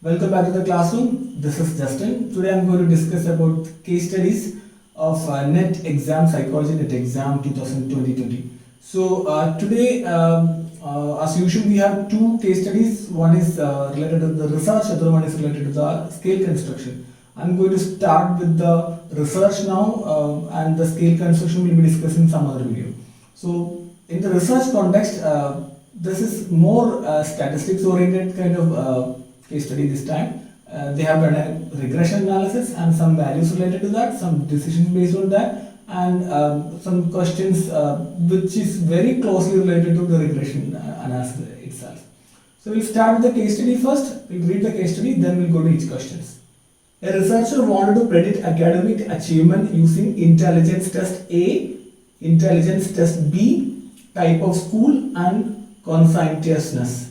Welcome back to the classroom. This is Justin. Today I'm going to discuss about case studies of NET exam psychology NET exam 2020. So today, as usual, we have two case studies. One is related to the research, other one is related to the scale construction. I'm going to start with the research now, and the scale construction will be discussed in some other video. So in the research context, this is more statistics oriented kind of case study this time. They have done a regression analysis and some values related to that, some decisions based on that, and some questions which is very closely related to the regression analysis itself. So we'll start with the case study first. We'll read the case study, then we'll go to each questions. A researcher wanted to predict academic achievement using intelligence test A, intelligence test B, type of school, and conscientiousness.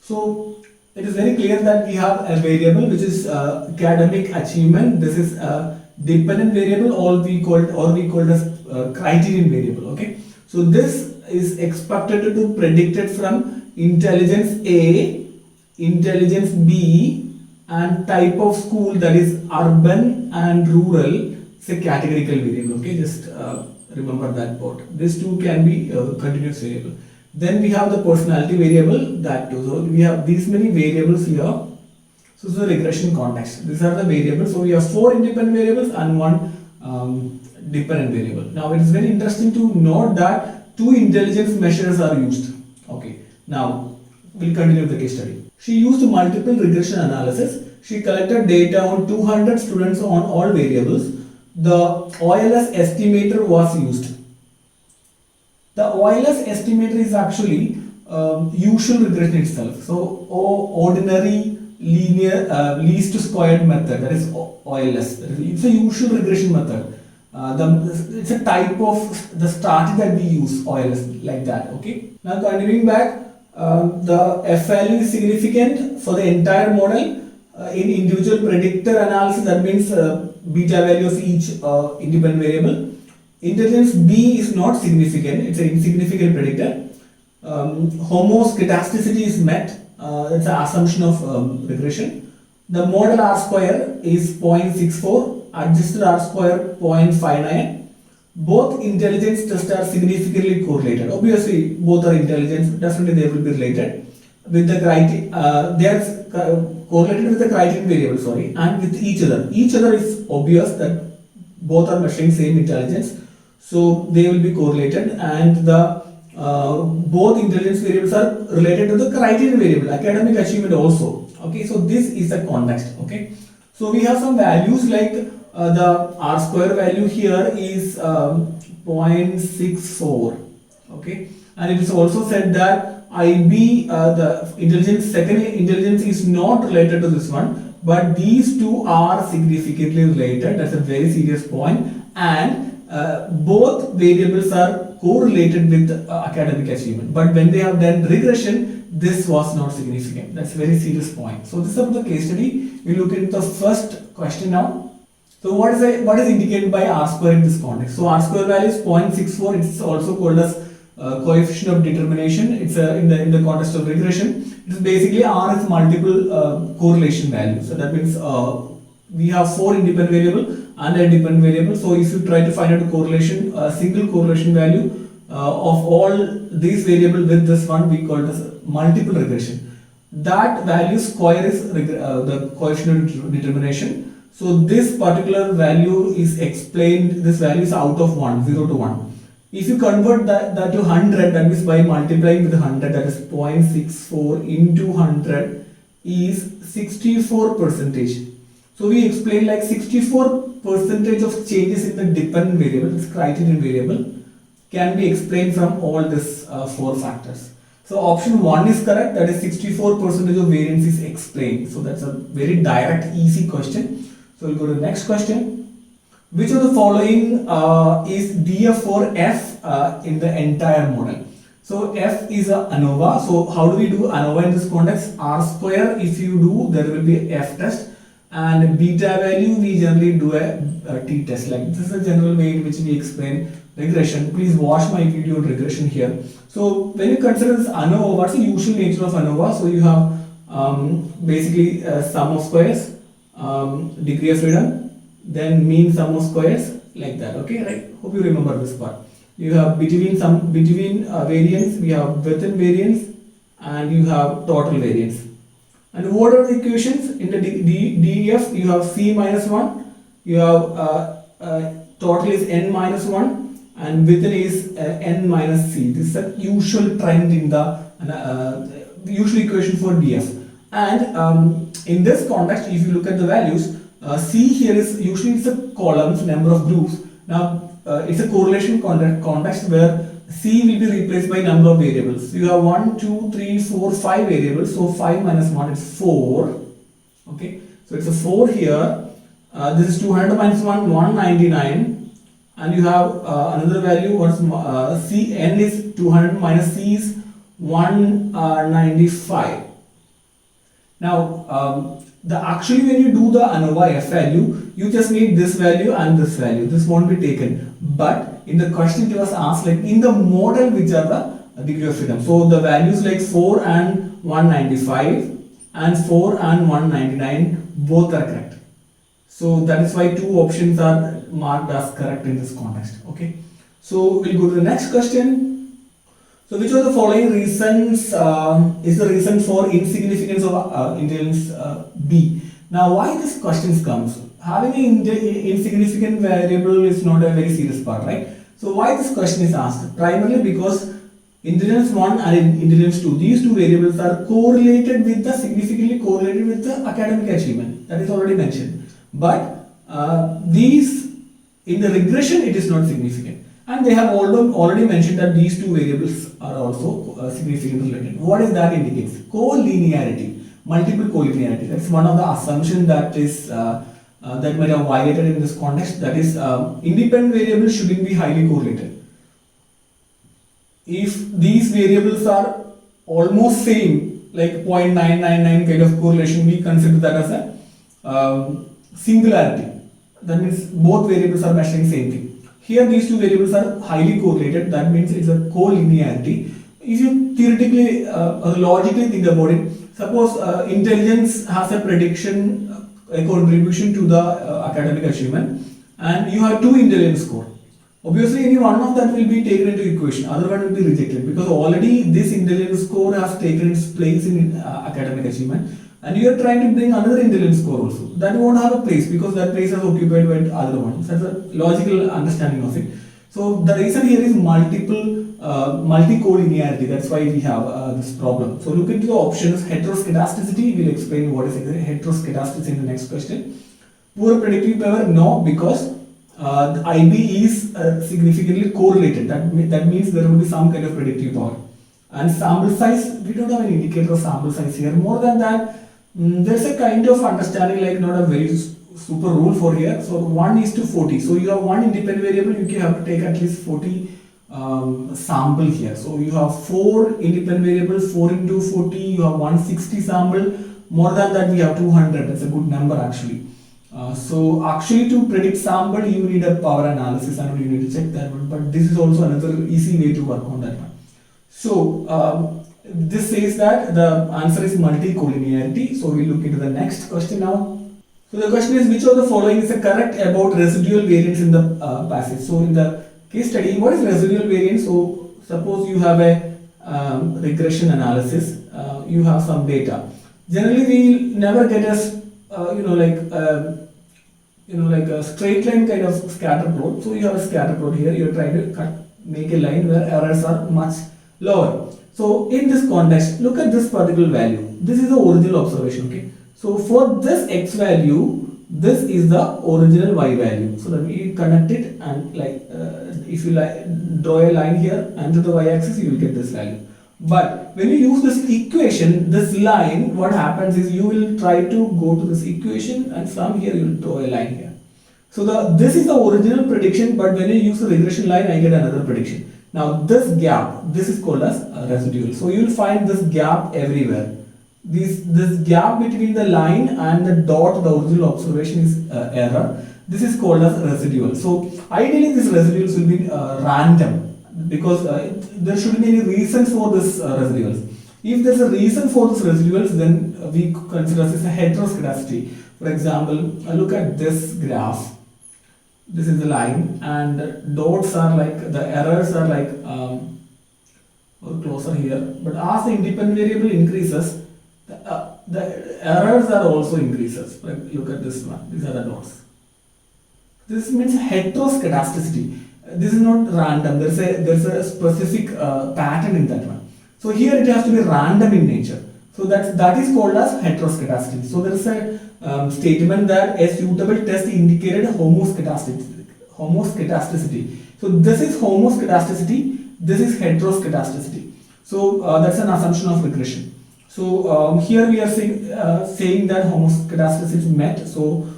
So it is very clear that we have a variable which is academic achievement. This is a dependent variable, or we called as criterion variable. Okay, so this is expected to be predicted from intelligence A, intelligence B, and type of school, that is urban and rural. It's a categorical variable. Okay, just remember that part. These two can be continuous variable. Then we have the personality variable, that too. So we have these many variables here. So this is the regression context. These are the variables. So we have 4 independent variables and 1 dependent variable. Now it is very interesting to note that 2 intelligence measures are used. Okay. Now we'll continue the case study. She used multiple regression analysis. She collected data on 200 students on all variables. The OLS estimator was used. The OLS estimator is actually usual regression itself. So ordinary linear least squared method, that is OLS. It's a usual regression method. It's a type of the strategy that we use, OLS, like that. Okay. Now continuing back, the F value is significant for the entire model. In individual predictor analysis, that means beta value of each independent variable. Intelligence B is not significant, it's an insignificant predictor. Homoscedasticity is met, that's an assumption of regression. The model R square is 0.64, adjusted R square 0.59. Both intelligence tests are significantly correlated. Obviously, both are intelligence, definitely they will be related with the criteria. They are correlated with the criterion variable, and with each other. Each other is obvious that both are measuring same intelligence. So they will be correlated, and the both intelligence variables are related to the criterion variable, academic achievement also. Okay, so this is the context. Okay, so we have some values like the R square value here is 0.64. Okay, and it is also said that IB, the second intelligence is not related to this one, but these two are significantly related. That's a very serious point, and both variables are correlated with academic achievement, but when they have done regression, this was not significant. That's a very serious point. So this is about the case study. We look into the first question now. So what is indicated by R square in this context? So R square value is 0.64. It's also called as coefficient of determination. It's in the context of regression. It is basically R is multiple correlation values. So that means we have 4 independent variable and a dependent variable. So if you try to find out a correlation, a single correlation value of all these variables with this one, we call it as multiple regression. That value square is the coefficient of determination. So this particular value is explained, this value is out of 1, 0 to 1. If you convert that to 100, that means by multiplying with 100, that is 0.64 into 100 is 64%. So we explain like 64% of changes in the dependent variable, this criterion variable, can be explained from all these 4 factors. So option 1 is correct, that is 64% of variance is explained. So that's a very direct, easy question. So we'll go to the next question. Which of the following is DF for F in the entire model? So F is a ANOVA. So how do we do ANOVA in this context? R square, if you do, there will be F test. And beta value, we generally do a t test. Like this is a general way in which we explain regression. Please watch my video on regression here. So when you consider this ANOVA, what's the usual nature of ANOVA? So you have basically sum of squares, degree of freedom, then mean sum of squares, like that. Okay, right? Hope you remember this part. You have between variance, we have within variance, and you have total variance. And what are the equations in the DEF? You have C minus 1, you have total is n minus 1, and within is n minus c. This is a usual trend in the usual equation for DF. And in this context, if you look at the values, C here is usually it's a columns, number of groups. Now it's a correlation context where C will be replaced by number of variables. You have 1, 2, 3, 4, 5 variables. So 5 minus 1 is 4. Okay, so it's a 4 here. This is 200 minus 1, 199. And you have another value. What's C? N is 200 minus C is 195. Now, actually when you do the ANOVA F value, you just need this value and this value. This won't be taken. But in the question it was asked like in the model which are the degree of freedom. So the values like 4 and 195 and 4 and 199 both are correct. So that is why two options are marked as correct in this context. Okay. So we'll go to the next question. So which of the following reasons is the reason for insignificance of intelligence B? Now why this question comes? Having an insignificant variable is not a very serious part, right? So why this question is asked? Primarily because intelligence 1 and intelligence 2, these two variables are correlated with the significantly correlated with the academic achievement. That is already mentioned. But these in the regression it is not significant. And they have already mentioned that these two variables are also significantly related. What is that indicates? Collinearity, multiple collinearity. That's one of the assumptions that is that might have violated in this context. That is, independent variables shouldn't be highly correlated. If these variables are almost same, like 0.999 kind of correlation, we consider that as a singularity. That means both variables are measuring same thing. Here these two variables are highly correlated. That means it's a collinearity. If you theoretically logically think about it, suppose intelligence has a prediction, a contribution to the academic achievement, and you have two intelligence score. Obviously any one of that will be taken into equation, other one will be rejected because already this intelligence score has taken its place in academic achievement, and you are trying to bring another intelligence score also. That won't have a place because that place is occupied by the other one. So that's a logical understanding of it. So the reason here is multi-collinearity. That's why we have this problem. So look into the options. Heteroscedasticity. We'll explain what is heteroscedasticity in the next question. Poor predictive power. No, because the IB is significantly correlated. That means there will be some kind of predictive power. And sample size. We don't have an indicator of sample size here. More than that, there's a kind of understanding, like not a very super rule for here. So 1:40. So you have one independent variable, you have to take at least 40 sample here. So you have 4 independent variables, 4 into 40, you have 160 sample. More than that, we have 200. That's a good number actually. So actually to predict sample, you need a power analysis and you need to check that one. But this is also another easy way to work on that one. So this says that the answer is multi-collinearity. So we look into the next question now. So the question is, which of the following is correct about residual variance in the passage? So in the case study, what is residual variance? So suppose you have a regression analysis, you have some data. Generally, we never get a like a straight line kind of scatter plot. So you have a scatter plot here. You are trying to make a line where errors are much lower. So in this context, look at this particular value. This is the original observation. Okay. So for this x value, this is the original y value. So that we connect it and like if you draw a line here and to the y-axis, you will get this value. But when you use this equation, this line, what happens is you will try to go to this equation and from here you will draw a line here. So this is the original prediction, but when you use the regression line, I get another prediction. Now this gap, this is called as residual. So you will find this gap everywhere. This gap between the line and the dot, the original observation is error. This is called as residual. So ideally these residuals will be random because there shouldn't be any reason for this residuals. If there's a reason for this residuals, then we consider as a heteroscedasticity. For example, look at this graph. This is the line, and dots are like the errors are like or closer here. But as the independent variable increases, the errors are also increases. Like look at this one. These are the dots. This means heteroscedasticity. This is not random. There's a specific pattern in that one. So here it has to be random in nature. So that is called as heteroscedasticity. So there is a statement that a suitable test indicated homoscedasticity. So this is homoscedasticity. This is heteroscedasticity. So that's an assumption of regression. So here we are saying that homoscedasticity is met. So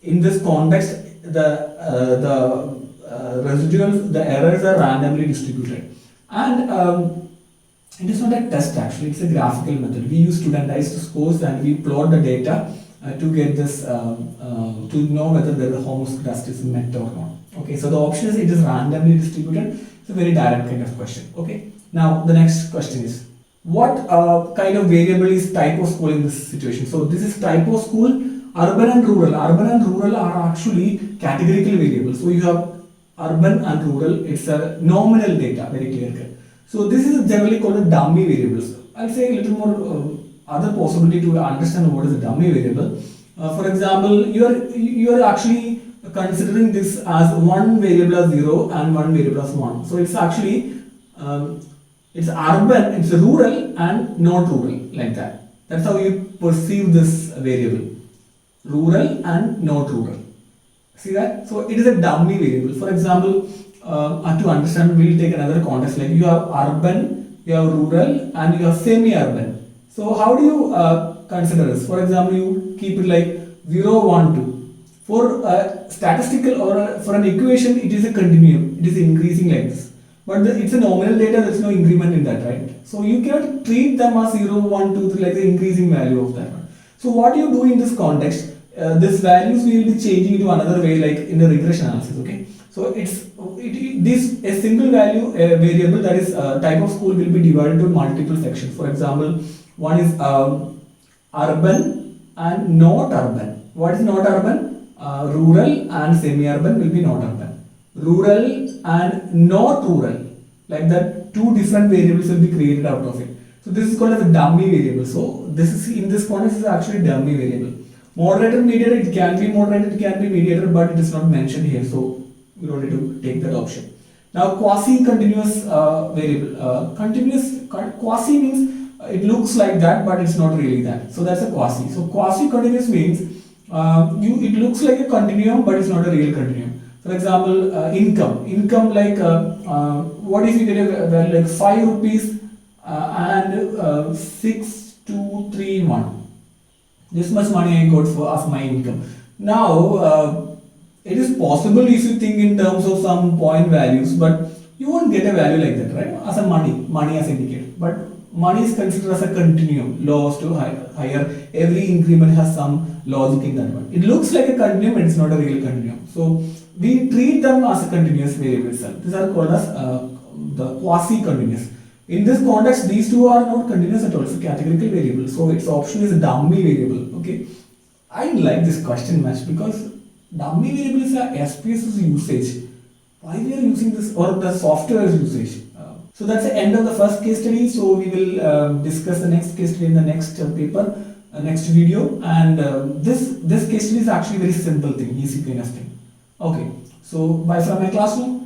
in this context, the residuals, the errors are randomly distributed, and it is not a test actually, it's a graphical method. We use studentized scores and we plot the data to get this, to know whether the homoscedasticity is met or not. Okay, so the option is it is randomly distributed. It's a very direct kind of question. Okay, now the next question is, what kind of variable is type of school in this situation? So this is type of school, urban and rural. Urban and rural are actually categorical variables. So you have urban and rural, it's a nominal data, very clear cut. So this is generally called a dummy variables. I'll say a little more other possibility to understand what is a dummy variable. For example, you are actually considering this as one variable as 0 and one variable as 1. So it's actually it's urban, it's rural and not rural, like that. That's how you perceive this variable, rural and not rural. See that? So it is a dummy variable. For example, to understand, we'll take another context, like you have urban, you have rural, and you have semi-urban. So how do you consider this? For example, you keep it like 0, 1, 2. For statistical or for an equation, it is a continuum. It is increasing like this. But it's a nominal data, there is no increment in that, right? So you cannot treat them as 0, 1, 2, 3 like the increasing value of that one. So what do you do in this context? These values will be changing to another way, like in the regression analysis. Okay, so a single value variable, that is type of school, will be divided into multiple sections. For example, one is urban and not urban. What is not urban? Rural and semi-urban will be not urban. Rural and not rural, like that, two different variables will be created out of it. So this is called as a dummy variable. So this is, in this context, is actually a dummy variable. Moderator, mediator, it can be moderator, it can be mediator, but it is not mentioned here, so we don't need to take that option. Now, quasi-continuous variable. Quasi means it looks like that, but it's not really that. So that's a quasi. So quasi-continuous means it looks like a continuum, but it's not a real continuum. For example, income. Income, like what if you get a value like 5 rupees and 6231. This much money I got for as my income. Now, it is possible if you think in terms of some point values, but you won't get a value like that, right? As a money as indicated. But money is considered as a continuum, lowest to higher. Every increment has some logic in that one. It looks like a continuum, but it's not a real continuum. So we treat them as a continuous variable itself. These are called as the quasi-continuous. In this context, these two are not continuous at all. It's a categorical variable. So its option is a dummy variable. Okay. I like this question much because dummy variable is a SPSS usage. Why we are using this, or the software usage? So that's the end of the first case study. So we will discuss the next case study in the next paper, next video. And this case study is actually very simple thing, easy kind of thing. Okay. So bye from my classroom.